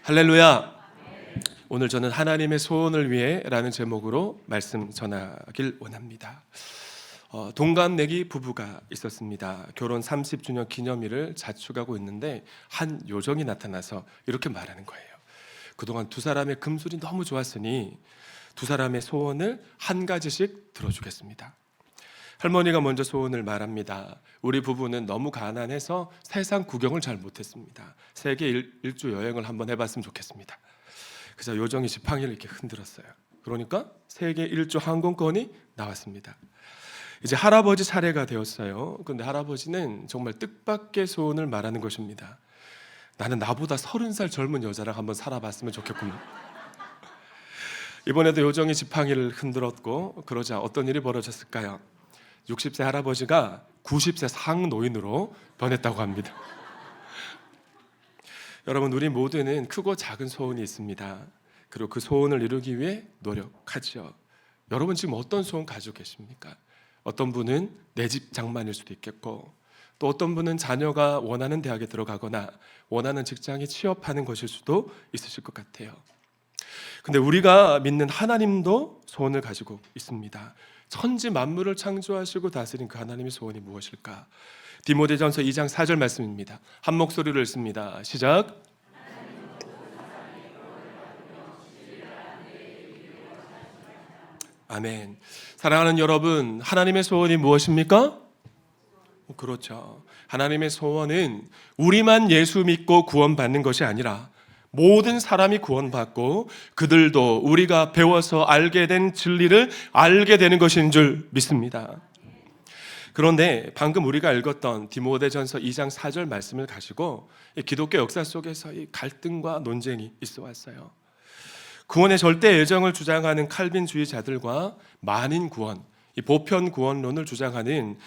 할렐루야. 오늘 저는 하나님의 소원을 위해 라는 제목으로 말씀 전하길 원합니다. 동갑내기 부부가 있었습니다. 결혼 30주년 기념일을 자축하고 있는데 한 요정이 나타나서 이렇게 말하는 거예요. 그동안 두 사람의 금술이 너무 좋았으니 두 사람의 소원을 한 가지씩 들어주겠습니다. 할머니가 먼저 소원을 말합니다. 우리 부부는 너무 가난해서 세상 구경을 잘 못했습니다. 세계 일주 여행을 한번 해봤으면 좋겠습니다. 그래서 요정이 지팡이를 이렇게 흔들었어요. 그러니까 세계 일주 항공권이 나왔습니다. 이제 할아버지 차례가 되었어요. 그런데 할아버지는 정말 뜻밖의 소원을 말하는 것입니다. 나는 나보다 30살 젊은 여자랑 한번 살아봤으면 좋겠구만. 이번에도 요정이 지팡이를 흔들었고 그러자 어떤 일이 벌어졌을까요? 60세 할아버지가 90세 상노인으로 변했다고 합니다. 여러분, 우리 모두는 크고 작은 소원이 있습니다. 그리고 그 소원을 이루기 위해 노력하죠. 여러분 지금 어떤 소원 가지고 계십니까? 어떤 분은 내 집 장만일 수도 있겠고, 또 어떤 분은 자녀가 원하는 대학에 들어가거나 원하는 직장에 취업하는 것일 수도 있으실 것 같아요. 근데 우리가 믿는 하나님도 소원을 가지고 있습니다. 천지 만물을 창조하시고 다스린 그 하나님의 소원이 무엇일까? 디모데전서 2장 4절 말씀입니다. 한 목소리로 읽습니다. 시작. 아멘. 사랑하는 여러분, 하나님의 소원이 무엇입니까? 그렇죠. 하나님의 소원은 우리만 예수 믿고 구원받는 것이 아니라 모든 사람이 구원받고 그들도 우리가 배워서 알게 된 진리를 알게 되는 것인 줄 믿습니다. 그런데 방금 우리가 읽었던 디모데전서 2장 4절 말씀을 가지고 기독교 역사 속에서 이 갈등과 논쟁이 있어 왔어요. 구원의 절대 예정을 주장하는 칼빈주의자들과 만인 구원, 이 보편 구원론을 주장하는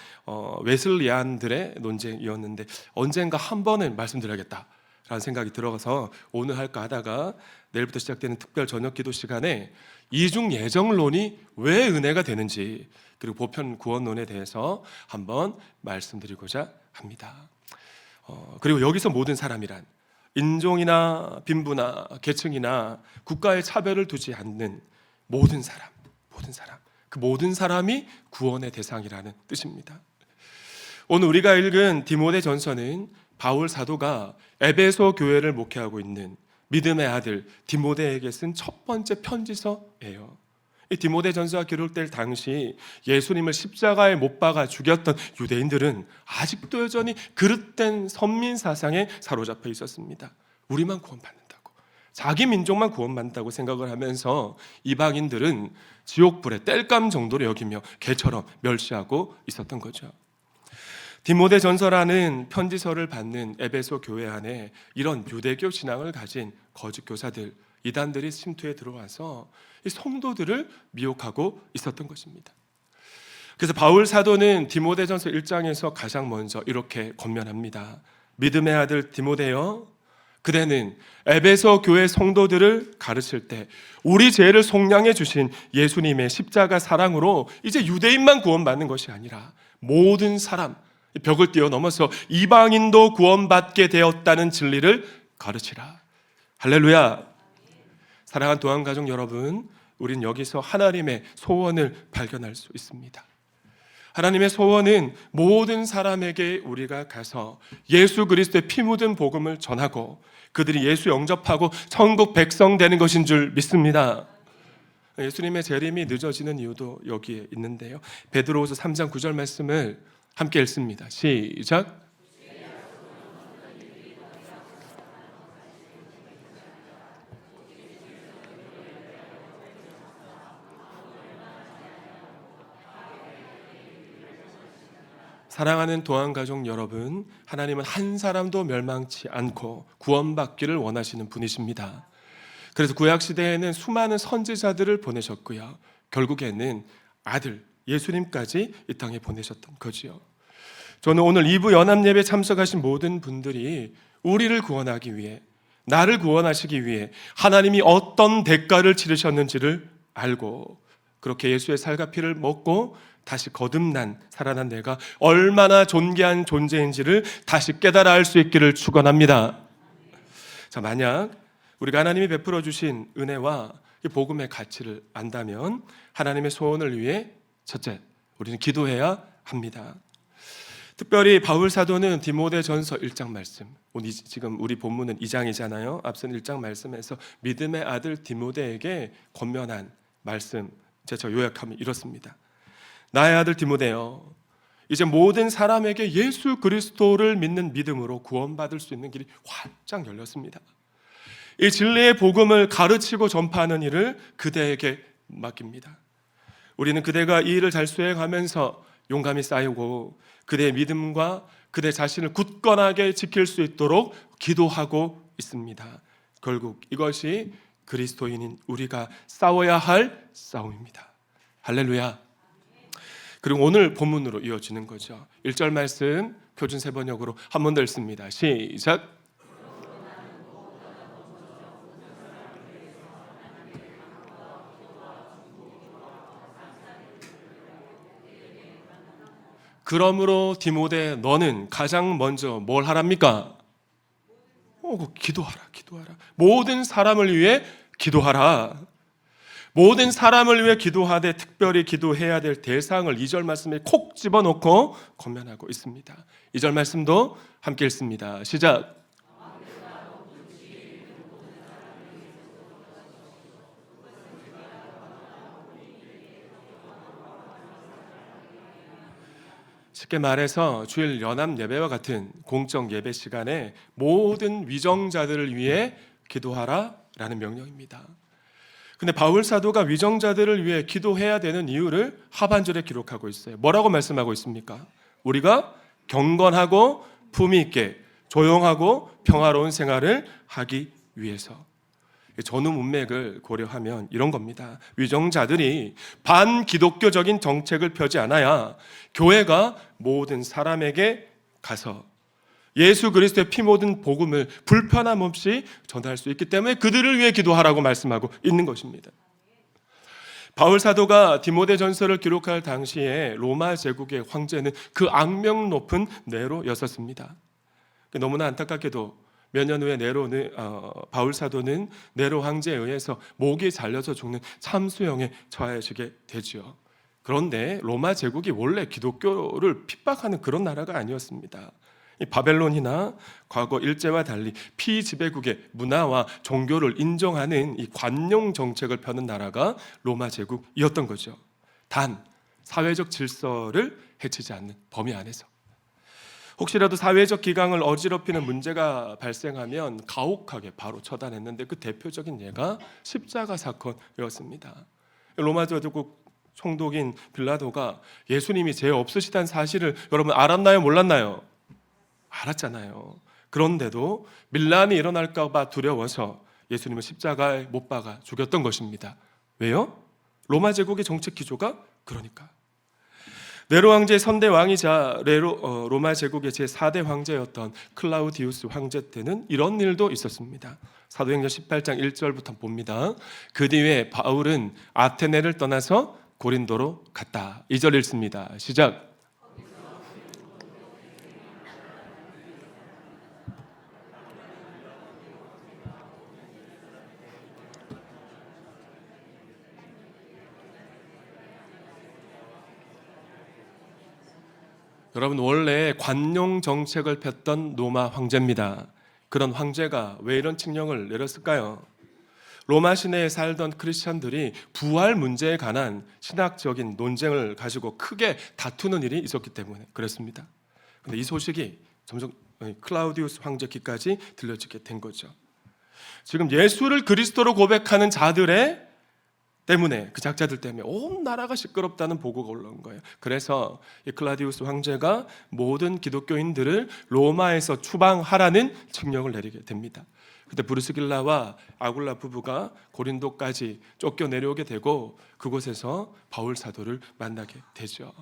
웨슬리안들의 논쟁이었는데 언젠가 한 번은 말씀드려야겠다 라는 생각이 들어서 오늘 할까 하다가 내일부터 시작되는 특별 저녁 기도 시간에 이중 예정론이 왜 은혜가 되는지, 그리고 보편 구원론에 대해서 한번 말씀드리고자 합니다. 그리고 여기서 모든 사람이란 인종이나 빈부나 계층이나 국가의 차별을 두지 않는 모든 사람, 그 모든 사람이 구원의 대상이라는 뜻입니다. 오늘 우리가 읽은 디모데전서는 바울 사도가 에베소 교회를 목회하고 있는 믿음의 아들 디모데에게 쓴 첫 번째 편지서예요. 이 디모데전서가 기록될 당시 예수님을 십자가에 못 박아 죽였던 유대인들은 아직도 여전히 그릇된 선민 사상에 사로잡혀 있었습니다. 우리만 구원받는다고, 자기 민족만 구원받는다고 생각을 하면서 이방인들은 지옥불에 땔감 정도로 여기며 개처럼 멸시하고 있었던 거죠. 디모데전서라는 편지서를 받는 에베소 교회 안에 이런 유대교 신앙을 가진 거짓 교사들, 이단들이 침투해 들어와서 이 성도들을 미혹하고 있었던 것입니다. 그래서 바울 사도는 디모데전서 1장에서 가장 먼저 이렇게 권면합니다. 믿음의 아들 디모데여, 그대는 에베소 교회 성도들을 가르칠 때 우리 죄를 속량해 주신 예수님의 십자가 사랑으로 이제 유대인만 구원받는 것이 아니라 모든 사람, 벽을 뛰어넘어서 이방인도 구원받게 되었다는 진리를 가르치라. 할렐루야. 사랑하는 도안가족 여러분, 우린 여기서 하나님의 소원을 발견할 수 있습니다. 하나님의 소원은 모든 사람에게 우리가 가서 예수 그리스도의 피 묻은 복음을 전하고 그들이 예수 영접하고 천국 백성 되는 것인 줄 믿습니다. 예수님의 재림이 늦어지는 이유도 여기에 있는데요. 베드로후서 3장 9절 말씀을 함께 읽습니다. 시작. 사랑하는 도안가족 여러분, 하나님은 한 사람도 멸망치 않고 구원받기를 원하시는 분이십니다. 그래서 구약시대에는 수많은 선지자들을 보내셨고요, 결국에는 아들 예수님까지 이 땅에 보내셨던 거지요. 저는 오늘 2부 연합예배 참석하신 모든 분들이 우리를 구원하기 위해, 나를 구원하시기 위해 하나님이 어떤 대가를 치르셨는지를 알고 그렇게 예수의 살과 피를 먹고 다시 거듭난 살아난 내가 얼마나 존귀한 존재인지를 다시 깨달아 알 수 있기를 축원합니다. 자, 만약 우리가 하나님이 베풀어 주신 은혜와 이 복음의 가치를 안다면 하나님의 소원을 위해 첫째, 우리는 기도해야 합니다. 특별히 바울 사도는 디모데전서 1장 말씀, 지금 우리 본문은 2장이잖아요. 앞선 1장 말씀에서 믿음의 아들 디모데에게 권면한 말씀, 제가 요약하면 이렇습니다. 나의 아들 디모데여, 이제 모든 사람에게 예수 그리스도를 믿는 믿음으로 구원받을 수 있는 길이 활짝 열렸습니다. 이 진리의 복음을 가르치고 전파하는 일을 그대에게 맡깁니다. 우리는 그대가 이 일을 잘 수행하면서 용감이 쌓이고 그대의 믿음과 그대 자신을 굳건하게 지킬 수 있도록 기도하고 있습니다. 결국 이것이 그리스도인인 우리가 싸워야 할 싸움입니다. 할렐루야. 그리고 오늘 본문으로 이어지는 거죠. 1절 말씀 표준 세번역으로 한 번 더 읽습니다. 시작. 그러므로 디모데 너는 가장 먼저 뭘 하랍니까? 기도하라. 모든 사람을 위해 기도하라. 모든 사람을 위해 기도하되 특별히 기도해야 될 대상을 2절 말씀에 콕 집어넣고 권면하고 있습니다. 2절 말씀도 함께 읽습니다. 시작. 쉽게 말해서 주일 연합 예배와 같은 공적 예배 시간에 모든 위정자들을 위해 기도하라라는 명령입니다. 근데 바울 사도가 위정자들을 위해 기도해야 되는 이유를 하반절에 기록하고 있어요. 뭐라고 말씀하고 있습니까? 우리가 경건하고 품위 있게 조용하고 평화로운 생활을 하기 위해서. 전후 문맥을 고려하면 이런 겁니다. 위정자들이 반기독교적인 정책을 펴지 않아야 교회가 모든 사람에게 가서 예수 그리스도의 피 묻은 복음을 불편함 없이 전할 수 있기 때문에 그들을 위해 기도하라고 말씀하고 있는 것입니다. 바울 사도가 디모데전서를 기록할 당시에 로마 제국의 황제는 그 악명 높은 네로였었습니다. 너무나 안타깝게도 몇 년 후에 바울 사도는 네로 황제에 의해서 목이 잘려서 죽는 참수형에 처해지게 되죠. 그런데 로마 제국이 원래 기독교를 핍박하는 그런 나라가 아니었습니다. 이 바벨론이나 과거 일제와 달리 피지배국의 문화와 종교를 인정하는 이 관용 정책을 펴는 나라가 로마 제국이었던 거죠. 단 사회적 질서를 해치지 않는 범위 안에서. 혹시라도 사회적 기강을 어지럽히는 문제가 발생하면 가혹하게 바로 처단했는데 그 대표적인 예가 십자가 사건이었습니다. 로마 제국 총독인 빌라도가 예수님이 죄 없으시다는 사실을 여러분 알았나요? 몰랐나요? 알았잖아요. 그런데도 밀란이 일어날까 봐 두려워서 예수님을 십자가에 못 박아 죽였던 것입니다. 왜요? 로마 제국의 정책 기조가 그러니까. 네로 황제의 선대 왕이자 로마 제국의 제4대 황제였던 클라우디우스 황제 때는 이런 일도 있었습니다. 사도행전 18장 1절부터 봅니다. 그 뒤에 바울은 아테네를 떠나서 고린도로 갔다. 2절 읽습니다. 시작. 여러분 원래 관용 정책을 폈던 로마 황제입니다. 그런 황제가 왜 이런 칙령을 내렸을까요? 로마 시내에 살던 크리스천들이 부활 문제에 관한 신학적인 논쟁을 가지고 크게 다투는 일이 있었기 때문에 그렇습니다. 그런데 이 소식이 점점 클라우디우스 황제 귀까지 들려지게 된 거죠. 지금 예수를 그리스도로 고백하는 자들의 때문에 그 작자들 때문에 온 나라가 시끄럽다는 보고가 올라온 거예요. 그래서 이 클라우디우스 황제가 모든 기독교인들을 로마에서 추방하라는 칙령을 내리게 됩니다. 그때 브루스길라와 아굴라 부부가 고린도까지 쫓겨 내려오게 되고 그곳에서 바울 사도를 만나게 되죠.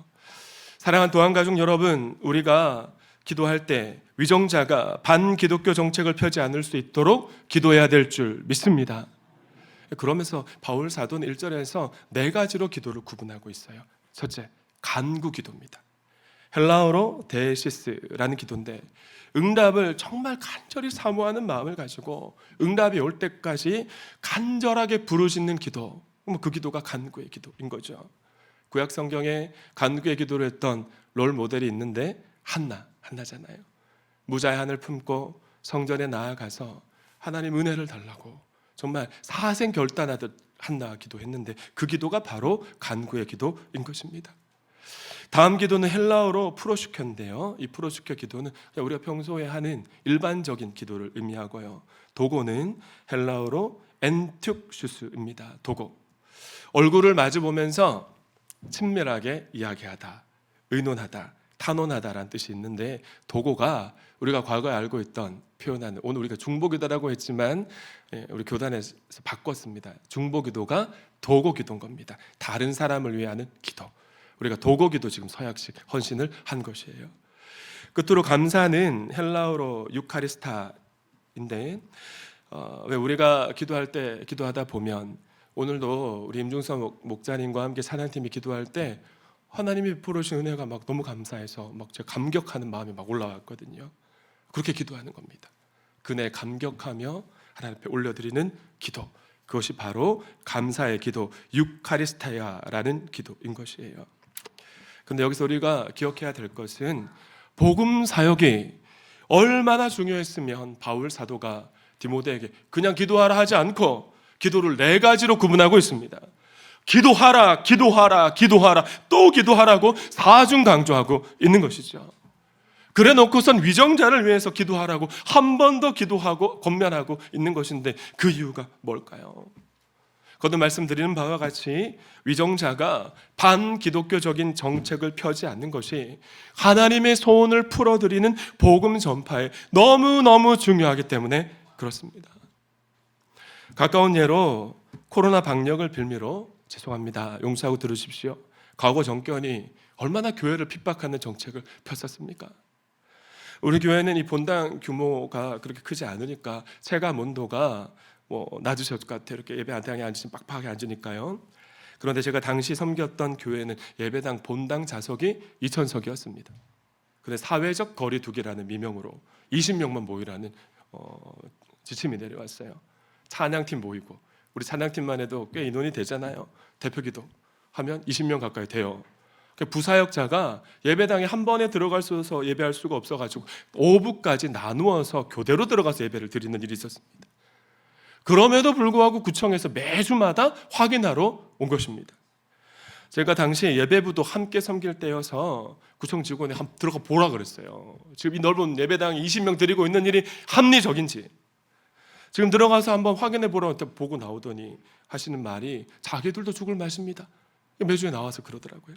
사랑하는 도안가족 여러분, 우리가 기도할 때 위정자가 반기독교 정책을 펴지 않을 수 있도록 기도해야 될 줄 믿습니다. 그러면서 바울 사도는 1절에서 4가지로 기도를 구분하고 있어요. 첫째, 간구 기도입니다. 헬라어로 데시스라는 기도인데 응답을 정말 간절히 사모하는 마음을 가지고 응답이 올 때까지 간절하게 부르짖는 기도, 그 기도가 간구의 기도인 거죠. 구약 성경에 간구의 기도를 했던 롤 모델이 있는데 한나잖아요. 무자의 한을 품고 성전에 나아가서 하나님 은혜를 달라고 정말 사생 결단하듯 한나 기도했는데 그 기도가 바로 간구의 기도인 것입니다. 다음 기도는 헬라어로 프로슈켜인데요. 이 프로슈켜 기도는 우리가 평소에 하는 일반적인 기도를 의미하고요. 도고는 헬라어로 엔툭슈스입니다. 도고. 얼굴을 마주 보면서 친밀하게 이야기하다, 의논하다, 탄원하다라는 뜻이 있는데 도고가 우리가 과거에 알고 있던 표현하는, 오늘 우리가 중보기도라고 했지만 우리 교단에서 바꿨습니다. 중보기도가 도고기도인 겁니다. 다른 사람을 위해 하는 기도. 우리가 도고기도 지금 서약식 헌신을 한 것이에요. 끝으로 감사는 헬라어로 유카리스타인데 왜 우리가 기도하다 보면 오늘도 우리 임중선 목자님과 함께 찬양팀이 기도할 때 하나님이 베풀어 주신 은혜가 막 너무 감사해서 막 제가 감격하는 마음이 막 올라왔거든요. 그렇게 기도하는 겁니다. 그네 감격하며 하나님 앞에 올려드리는 기도, 그것이 바로 감사의 기도, 유카리스타야라는 기도인 것이에요. 근데 여기서 우리가 기억해야 될 것은 복음 사역이 얼마나 중요했으면 바울 사도가 디모데에게 그냥 기도하라 하지 않고 기도를 4가지로 구분하고 있습니다. 기도하라, 기도하라, 기도하라, 또 기도하라고 4중 강조하고 있는 것이죠. 그래 놓고선 위정자를 위해서 기도하라고 한 번 더 기도하고 권면하고 있는 것인데 그 이유가 뭘까요? 거듭 말씀드리는 바와 같이 위정자가 반기독교적인 정책을 펴지 않는 것이 하나님의 소원을 풀어드리는 복음 전파에 너무너무 중요하기 때문에 그렇습니다. 가까운 예로 코로나 방역을 빌미로, 죄송합니다, 용서하고 들으십시오, 과거 정권이 얼마나 교회를 핍박하는 정책을 폈었습니까? 우리 교회는 이 본당 규모가 그렇게 크지 않으니까 체감 온도가 낮으실 것 같아요. 이렇게 예배당에 앉으시면 빡빡하게 앉으니까요. 그런데 제가 당시 섬겼던 교회는 예배당 본당 좌석이 2,000석이었습니다. 근데 사회적 거리 두기라는 미명으로 20명만 모이라는 지침이 내려왔어요. 찬양팀 모이고, 우리 찬양팀만 해도 꽤 인원이 되잖아요. 대표기도 하면 20명 가까이 돼요. 부사역자가 예배당에 한 번에 들어갈 수 있어서 예배할 수가 없어가지고 5부까지 나누어서 교대로 들어가서 예배를 드리는 일이 있었습니다. 그럼에도 불구하고 구청에서 매주마다 확인하러 온 것입니다. 제가 당시에 예배부도 함께 섬길 때여서 구청 직원이 한번 들어가 보라 그랬어요. 지금 이 넓은 예배당에 20명 드리고 있는 일이 합리적인지 지금 들어가서 한번 확인해 보라고 보고 나오더니 하시는 말이 자기들도 죽을 맛입니다. 매주에 나와서 그러더라고요.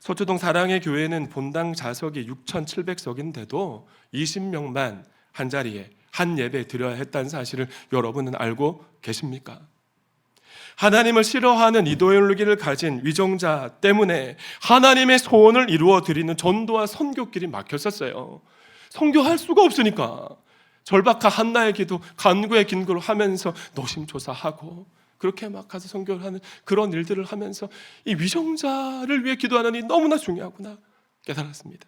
서초동 사랑의 교회는 본당 좌석이 6,700석인데도 20명만 한 자리에 한 예배 드려야 했다는 사실을 여러분은 알고 계십니까? 하나님을 싫어하는 이데올로기를 가진 위정자 때문에 하나님의 소원을 이루어 드리는 전도와 선교길이 막혔었어요. 선교할 수가 없으니까 절박한 한나의 기도, 간구의 긴구를 하면서 노심초사하고 그렇게 막 가서 선교를 하는 그런 일들을 하면서 이 위정자를 위해 기도하는 일이 너무나 중요하구나 깨달았습니다.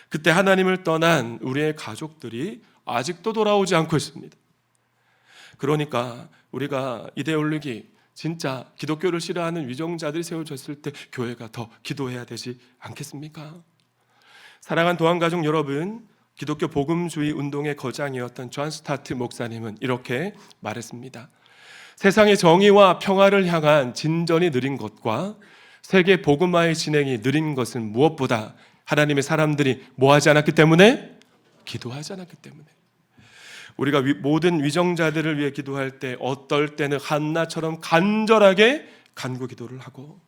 그때 하나님을 떠난 우리의 가족들이 아직도 돌아오지 않고 있습니다. 그러니까 우리가 이데올로기, 진짜 기독교를 싫어하는 위정자들이 세워졌을 때 교회가 더 기도해야 되지 않겠습니까? 사랑하는 도안가족 여러분, 기독교 복음주의 운동의 거장이었던 존 스타트 목사님은 이렇게 말했습니다. 세상의 정의와 평화를 향한 진전이 느린 것과 세계 복음화의 진행이 느린 것은 무엇보다 하나님의 사람들이 뭐하지 않았기 때문에? 기도하지 않았기 때문에. 우리가 모든 위정자들을 위해 기도할 때 어떨 때는 한나처럼 간절하게 간구 기도를 하고,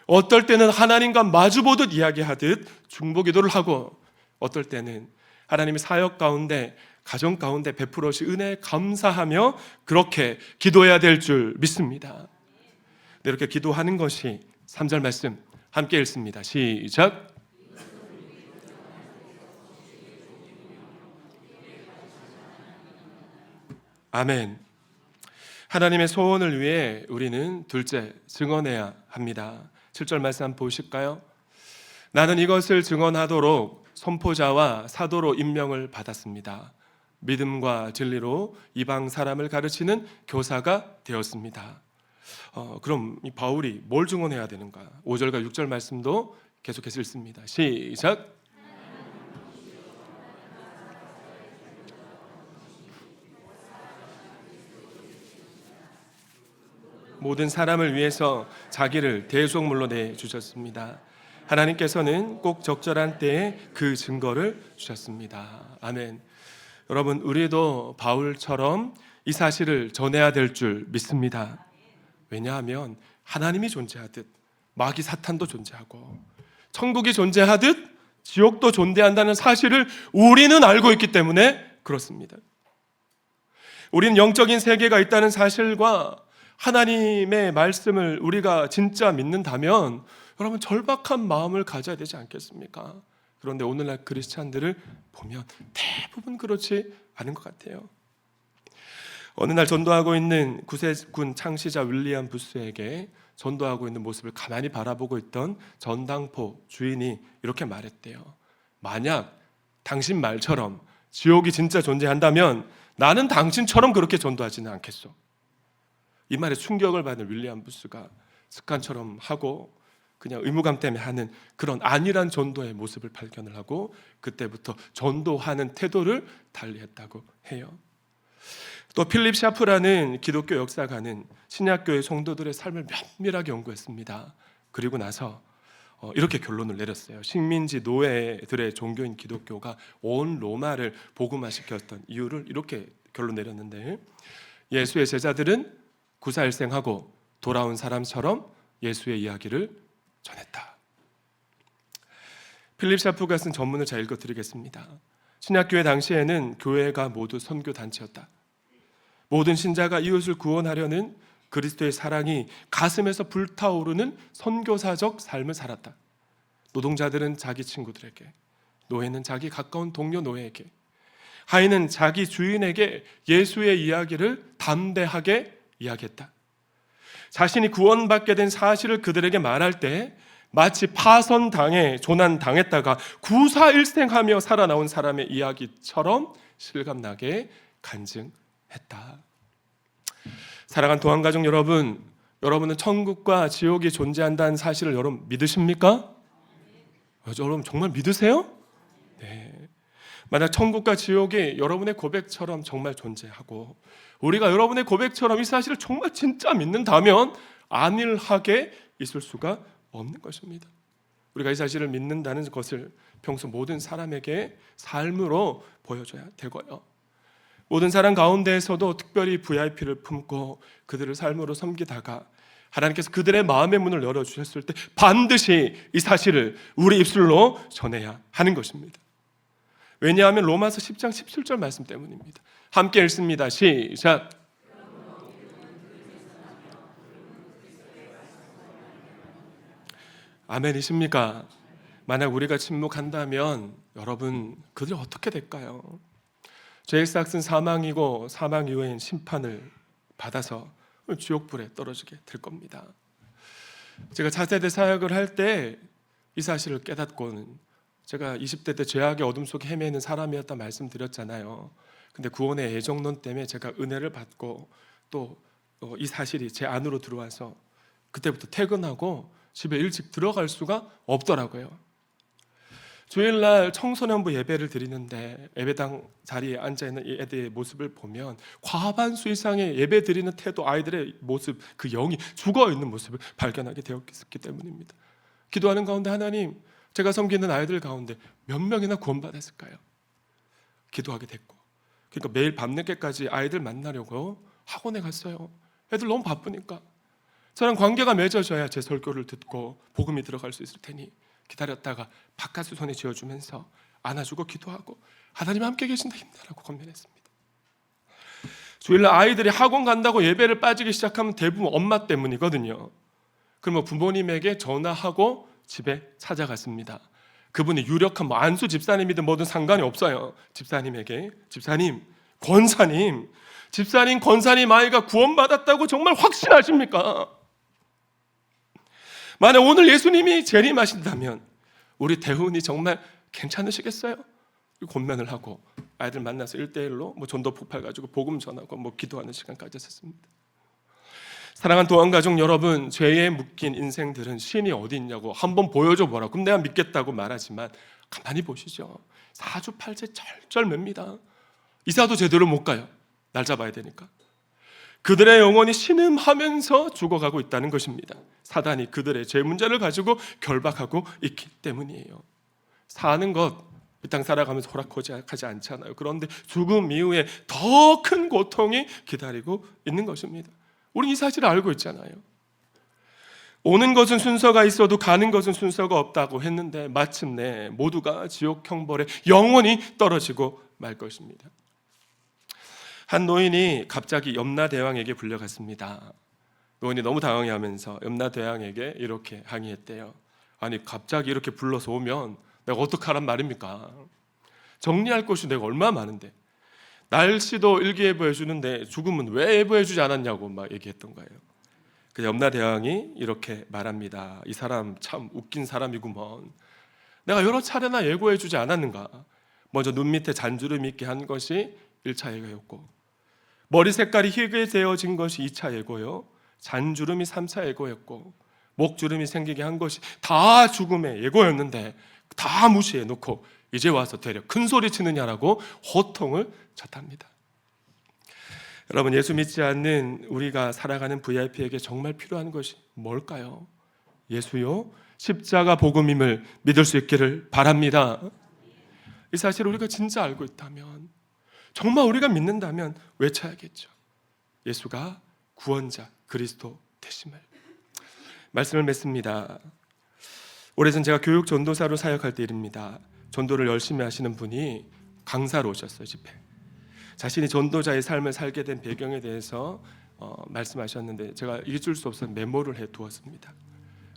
어떨 때는 하나님과 마주보듯 이야기하듯 중보 기도를 하고, 어떨 때는 하나님의 사역 가운데, 가정 가운데 베풀어 주신 은혜에 감사하며 그렇게 기도해야 될 줄 믿습니다. 이렇게 기도하는 것이 3절 말씀 함께 읽습니다. 시작. 아멘. 하나님의 소원을 위해 우리는 둘째, 증언해야 합니다. 7절 말씀 한번 보실까요? 나는 이것을 증언하도록 선포자와 사도로 임명을 받았습니다. 믿음과 진리로 이방 사람을 가르치는 교사가 되었습니다. 그럼 이 바울이 뭘 증언해야 되는가? 5절과 6절 말씀도 계속해서 읽습니다. 시작. 모든 사람을 위해서 자기를 대속물로 내주셨습니다. 하나님께서는 꼭 적절한 때에 그 증거를 주셨습니다. 아멘. 여러분, 우리도 바울처럼 이 사실을 전해야 될 줄 믿습니다. 왜냐하면 하나님이 존재하듯 마귀 사탄도 존재하고 천국이 존재하듯 지옥도 존재한다는 사실을 우리는 알고 있기 때문에 그렇습니다. 우리는 영적인 세계가 있다는 사실과 하나님의 말씀을 우리가 진짜 믿는다면 여러분 절박한 마음을 가져야 되지 않겠습니까? 그런데 오늘날 크리스찬들을 보면 대부분 그렇지 않은 것 같아요. 어느 날 전도하고 있는 구세군 창시자 윌리엄 부스에게 전도하고 있는 모습을 가만히 바라보고 있던 전당포 주인이 이렇게 말했대요. 만약 당신 말처럼 지옥이 진짜 존재한다면 나는 당신처럼 그렇게 전도하지는 않겠소. 이 말에 충격을 받은 윌리엄 부스가 습관처럼 하고 그냥 의무감 때문에 하는 그런 안일한 전도의 모습을 발견을 하고 그때부터 전도하는 태도를 달리했다고 해요. 또 필립 샤프라는 기독교 역사가는 신약교회 성도들의 삶을 면밀하게 연구했습니다. 그리고 나서 이렇게 결론을 내렸어요. 식민지 노예들의 종교인 기독교가 온 로마를 복음화시켰던 이유를 이렇게 결론 내렸는데, 예수의 제자들은 구사일생하고 돌아온 사람처럼 예수의 이야기를 전했다. 필립 샤프가 쓴 전문을 잘 읽어드리겠습니다. 신약교회 당시에는 교회가 모두 선교단체였다. 모든 신자가 이웃을 구원하려는 그리스도의 사랑이 가슴에서 불타오르는 선교사적 삶을 살았다. 노동자들은 자기 친구들에게, 노예는 자기 가까운 동료 노예에게, 하인은 자기 주인에게 예수의 이야기를 담대하게 이야기했다. 자신이 구원받게 된 사실을 그들에게 말할 때 마치 파선당해 조난당했다가 구사일생하며 살아나온 사람의 이야기처럼 실감나게 간증했다. 사랑하는 도안가족 여러분, 여러분은 천국과 지옥이 존재한다는 사실을 여러분 믿으십니까? 여러분 정말 믿으세요? 네. 만약 천국과 지옥이 여러분의 고백처럼 정말 존재하고 우리가 여러분의 고백처럼 이 사실을 정말 진짜 믿는다면 안일하게 있을 수가 없는 것입니다. 우리가 이 사실을 믿는다는 것을 평소 모든 사람에게 삶으로 보여줘야 되고요. 모든 사람 가운데에서도 특별히 VIP를 품고 그들을 삶으로 섬기다가 하나님께서 그들의 마음의 문을 열어주셨을 때 반드시 이 사실을 우리 입술로 전해야 하는 것입니다. 왜냐하면 로마서 10장 17절 말씀 때문입니다. 함께 읽습니다. 시작. 아멘이십니까? 만약 우리가 침묵한다면 여러분 그들이 어떻게 될까요? 죄의 싹은 사망이고 사망 이후엔 심판을 받아서 지옥불에 떨어지게 될 겁니다. 제가 차세대 사역을 할 때 이 사실을 깨닫고는, 제가 20대 때 죄악의 어둠 속에 헤매는 사람이었다 말씀드렸잖아요. 근데 구원의 애정론 때문에 제가 은혜를 받고 또 이 사실이 제 안으로 들어와서 그때부터 퇴근하고 집에 일찍 들어갈 수가 없더라고요. 주일날 청소년부 예배를 드리는데 예배당 자리에 앉아있는 이 애들의 모습을 보면 과반수 이상의 예배 드리는 태도, 아이들의 모습, 그 영이 죽어있는 모습을 발견하게 되었기 때문입니다. 기도하는 가운데 하나님, 제가 섬기는 아이들 가운데 몇 명이나 구원받았을까요? 기도하게 됐고, 그러니까 매일 밤늦게까지 아이들 만나려고 학원에 갔어요. 애들 너무 바쁘니까 저랑 관계가 맺어져야 제 설교를 듣고 복음이 들어갈 수 있을 테니 기다렸다가 바깥을 손에 쥐어주면서 안아주고 기도하고 하나님 함께 계신다 힘내라고 권면했습니다. 주일날 아이들이 학원 간다고 예배를 빠지기 시작하면 대부분 엄마 때문이거든요. 그러면 부모님에게 전화하고 집에 찾아갔습니다. 그분이 유력한 안수 집사님이든 뭐든 상관이 없어요. 집사님에게, 집사님, 권사님, 집사님, 권사님 아이가 구원받았다고 정말 확신하십니까? 만약 오늘 예수님이 재림하신다면 우리 대훈이 정말 괜찮으시겠어요? 권면을 하고 아이들 만나서 1대1로 뭐 전도 폭발 가지고 복음 전하고 뭐 기도하는 시간까지 했었습니다. 사랑하는 도안가족 여러분, 죄에 묶인 인생들은 신이 어디 있냐고 한번 보여줘 보라. 그럼 내가 믿겠다고 말하지만 가만히 보시죠. 사주팔째 절절맵니다. 이사도 제대로 못 가요. 날 잡아야 되니까. 그들의 영혼이 신음하면서 죽어가고 있다는 것입니다. 사단이 그들의 죄 문제를 가지고 결박하고 있기 때문이에요. 사는 것 이 땅 살아가면서 호락호락하지 않잖아요. 그런데 죽음 이후에 더 큰 고통이 기다리고 있는 것입니다. 우리 이 사실을 알고 있잖아요. 오는 것은 순서가 있어도 가는 것은 순서가 없다고 했는데 마침내 모두가 지옥 형벌에 영원히 떨어지고 말 것입니다. 한 노인이 갑자기 염라대왕에게 불려갔습니다. 노인이 너무 당황해하면서 염라대왕에게 이렇게 항의했대요. 아니 갑자기 이렇게 불러서 오면 내가 어떡하란 말입니까? 정리할 것이 내가 얼마나 많은데 날씨도 일기예보해 주는데 죽음은 왜 예보해 주지 않았냐고 막 얘기했던 거예요. 그 염라대왕이 이렇게 말합니다. 이 사람 참 웃긴 사람이구먼. 내가 여러 차례나 예고해 주지 않았는가? 먼저 눈 밑에 잔주름이 있게 한 것이 1차 예고였고, 머리 색깔이 희게 되어진 것이 2차 예고요, 잔주름이 3차 예고였고, 목주름이 생기게 한 것이 다 죽음의 예고였는데 다 무시해 놓고 이제 와서 되려 큰 소리 치느냐라고 호통을 쳤답니다. 여러분, 예수 믿지 않는 우리가 살아가는 VIP에게 정말 필요한 것이 뭘까요? 예수요 십자가 복음임을 믿을 수 있기를 바랍니다. 이 사실을 우리가 진짜 알고 있다면, 정말 우리가 믿는다면 외쳐야겠죠. 예수가 구원자 그리스도 되심을. 말씀을 맺습니다. 오래전 제가 교육 전도사로 사역할 때 일입니다. 전도를 열심히 하시는 분이 강사로 오셨어요. 집회. 자신이 전도자의 삶을 살게 된 배경에 대해서 말씀하셨는데 제가 잊을 수 없어서 메모를 해두었습니다.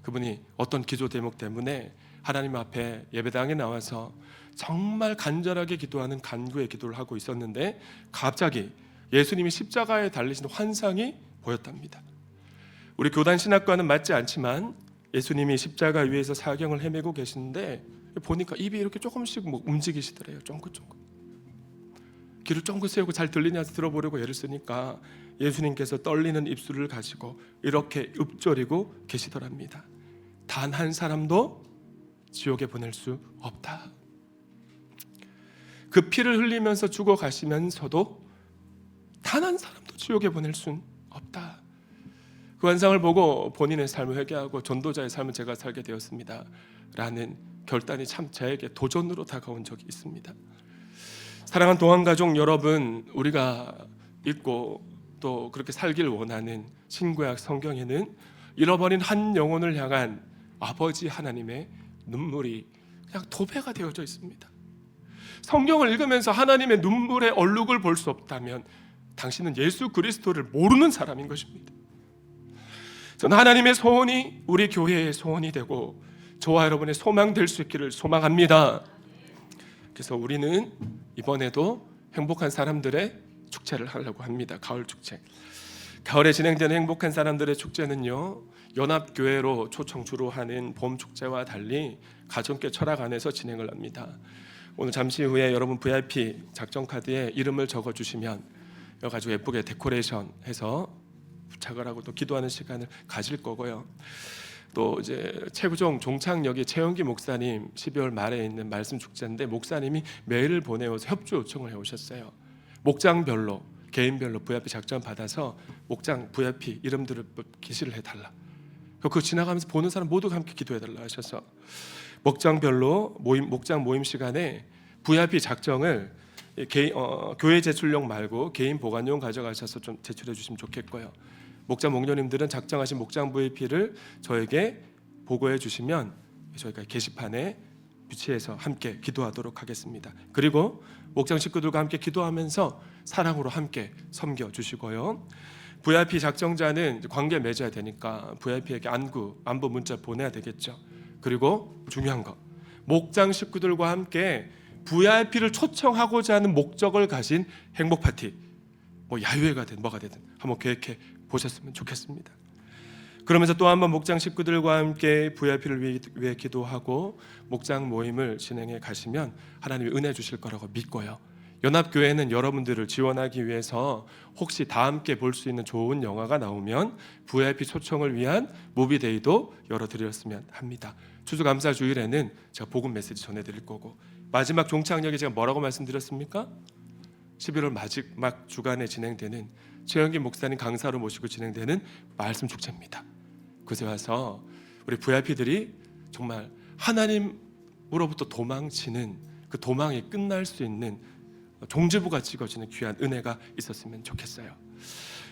그분이 어떤 기도 제목 때문에 하나님 앞에 예배당에 나와서 정말 간절하게 기도하는 간구의 기도를 하고 있었는데 갑자기 예수님이 십자가에 달리신 환상이 보였답니다. 우리 교단 신학과는 맞지 않지만 예수님이 십자가 위에서 사경을 헤매고 계시는데 보니까 입이 이렇게 조금씩 움직이시더래요. 쫑긋쫑긋. 귀를 쫑긋 세우고 잘 들리냐 들어보려고 애를 쓰니까 예수님께서 떨리는 입술을 가지고 이렇게 읊조리고 계시더랍니다. 단 한 사람도 지옥에 보낼 수 없다. 그 피를 흘리면서 죽어가시면서도 단 한 사람도 지옥에 보낼 수는 없다. 그 환상을 보고 본인의 삶을 회개하고 전도자의 삶을 제가 살게 되었습니다 라는 결단이 참 저에게 도전으로 다가온 적이 있습니다. 사랑하는 동안가족 여러분, 우리가 읽고 또 그렇게 살길 원하는 신구약 성경에는 잃어버린 한 영혼을 향한 아버지 하나님의 눈물이 그냥 도배가 되어져 있습니다. 성경을 읽으면서 하나님의 눈물의 얼룩을 볼 수 없다면 당신은 예수 그리스도를 모르는 사람인 것입니다. 저는 하나님의 소원이 우리 교회의 소원이 되고 저와 여러분의 소망 될 수 있기를 소망합니다. 그래서 우리는 이번에도 행복한 사람들의 축제를 하려고 합니다. 가을 축제. 가을에 진행되는 행복한 사람들의 축제는요, 연합교회로 초청 주로 하는 봄 축제와 달리 가정교 철학 안에서 진행을 합니다. 오늘 잠시 후에 여러분 VIP 작정 카드에 이름을 적어 주시면 여러 가지 예쁘게 데코레이션 해서 부착을 하고 또 기도하는 시간을 가질 거고요. 또 이제 최구종 종착역의 최영기 목사님 12월 말에 있는 말씀 축제인데 목사님이 메일을 보내어서 협조 요청을 해오셨어요. 목장별로 개인별로 VIP 작전 받아서 목장 VIP 이름들을 게시를 해달라. 그거 지나가면서 보는 사람 모두가 함께 기도해달라 하셔서 목장별로 목장 모임 시간에 VIP 작정을 교회 제출용 말고 개인 보관용 가져가셔서 좀 제출해 주시면 좋겠고요. 목장 목녀님들은 작정하신 목장 VIP를 저에게 보고해 주시면 저희가 게시판에 비치해서 함께 기도하도록 하겠습니다. 그리고 목장 식구들과 함께 기도하면서 사랑으로 함께 섬겨 주시고요. VIP 작정자는 관계 맺어야 되니까 VIP에게 안부 문자 보내야 되겠죠. 그리고 중요한 거, 목장 식구들과 함께 VIP를 초청하고자 하는 목적을 가진 행복 파티, 뭐 야유회가 되든 뭐가 되든 한번 계획해 보셨으면 좋겠습니다. 그러면서 또 한 번 목장 식구들과 함께 VIP를 위해 기도하고 목장 모임을 진행해 가시면 하나님이 은혜 주실 거라고 믿고요. 연합교회는 여러분들을 지원하기 위해서 혹시 다 함께 볼 수 있는 좋은 영화가 나오면 VIP 초청을 위한 무비데이도 열어드렸으면 합니다. 추수감사 주일에는 제가 복음 메시지 전해드릴 거고, 마지막 종착역에 제가 뭐라고 말씀드렸습니까? 11월 마지막 주간에 진행되는 최영기 목사님 강사로 모시고 진행되는 말씀 축제입니다. 그곳에 와서 우리 VIP들이 정말 하나님으로부터 도망치는 그 도망이 끝날 수 있는 종지부가 찍어지는 귀한 은혜가 있었으면 좋겠어요.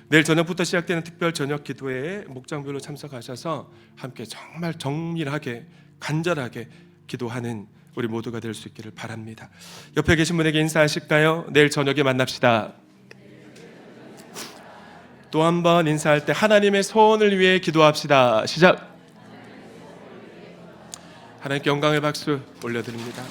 내일 저녁부터 시작되는 특별 저녁 기도회에 목장별로 참석하셔서 함께 정말 정밀하게 간절하게 기도하는 우리 모두가 될 수 있기를 바랍니다. 옆에 계신 분에게 인사하실까요? 내일 저녁에 만납시다. 또 한 번 인사할 때 하나님의 소원을 위해 기도합시다. 시작. 하나님께 영광의 박수 올려드립니다.